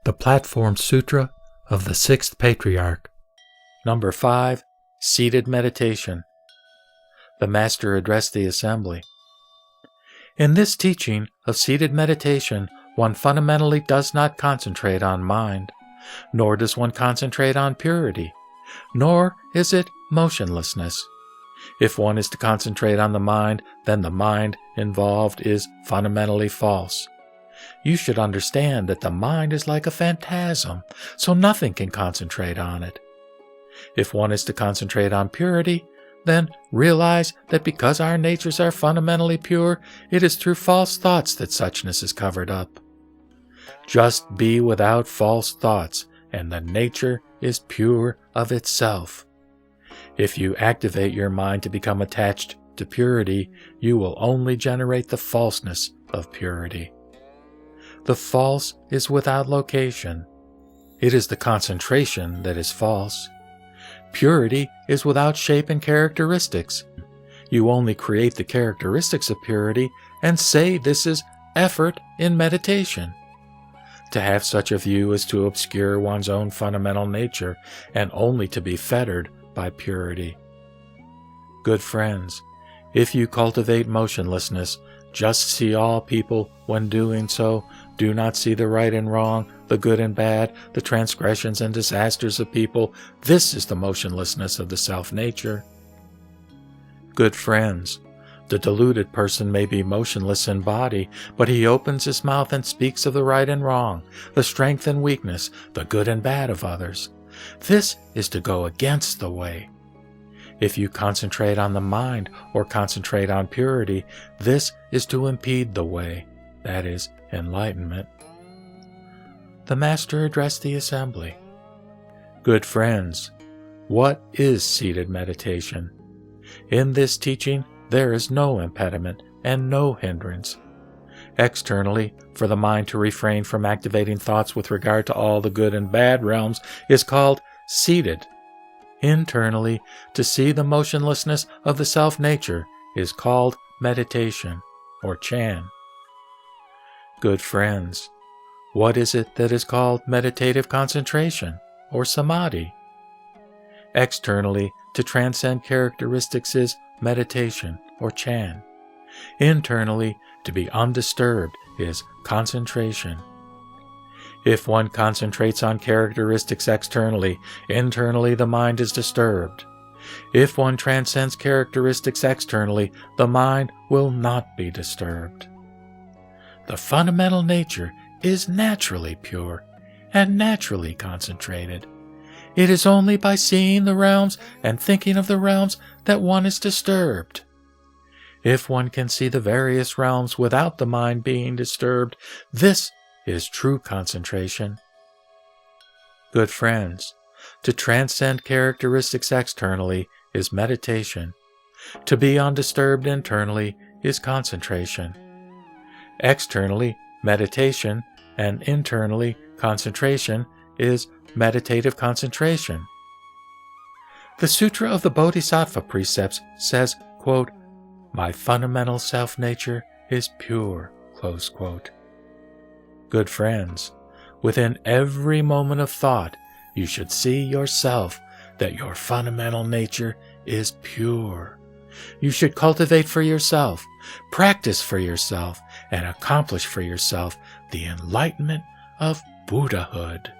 The Platform Sutra of the Sixth Patriarch. Number 5, Seated Meditation. The Master addressed the assembly. In this teaching of seated meditation, one fundamentally does not concentrate on mind, nor does one concentrate on purity, nor is it motionlessness. If one is to concentrate on the mind, then the mind involved is fundamentally false. You should understand that the mind is like a phantasm, so nothing can concentrate on it. If one is to concentrate on purity, then realize that because our natures are fundamentally pure, it is through false thoughts that suchness is covered up. Just be without false thoughts, and the nature is pure of itself. If you activate your mind to become attached to purity, you will only generate the falseness of purity. The false is without location. It is the concentration that is false. Purity is without shape and characteristics. You only create the characteristics of purity and say this is effort in meditation. To have such a view is to obscure one's own fundamental nature and only to be fettered by purity. Good friends, if you cultivate motionlessness, just see all people when doing so. Do not see the right and wrong, the good and bad, the transgressions and disasters of people. This is the motionlessness of the self-nature. Good friends, the deluded person may be motionless in body, but he opens his mouth and speaks of the right and wrong, the strength and weakness, the good and bad of others. This is to go against the way. If you concentrate on the mind or concentrate on purity, this is to impede the way, that is, enlightenment. The Master addressed the assembly. Good friends, what is seated meditation? In this teaching, there is no impediment and no hindrance. Externally, for the mind to refrain from activating thoughts with regard to all the good and bad realms is called seated. Internally, to see the motionlessness of the self-nature is called meditation, or Chan. Good friends, what is it that is called meditative concentration, or Samadhi? Externally, to transcend characteristics is meditation, or Chan. Internally, to be undisturbed is concentration. If one concentrates on characteristics externally, internally the mind is disturbed. If one transcends characteristics externally, the mind will not be disturbed. The fundamental nature is naturally pure and naturally concentrated. It is only by seeing the realms and thinking of the realms that one is disturbed. If one can see the various realms without the mind being disturbed, this is true concentration. Good friends, to transcend characteristics externally is meditation. To be undisturbed internally is concentration. Externally, meditation, and internally, concentration is meditative concentration. The Sutra of the Bodhisattva Precepts says, quote, "My fundamental self-nature is pure," close quote. Good friends, within every moment of thought, you should see yourself that your fundamental nature is pure. You should cultivate for yourself, practice for yourself, and accomplish for yourself the enlightenment of Buddhahood.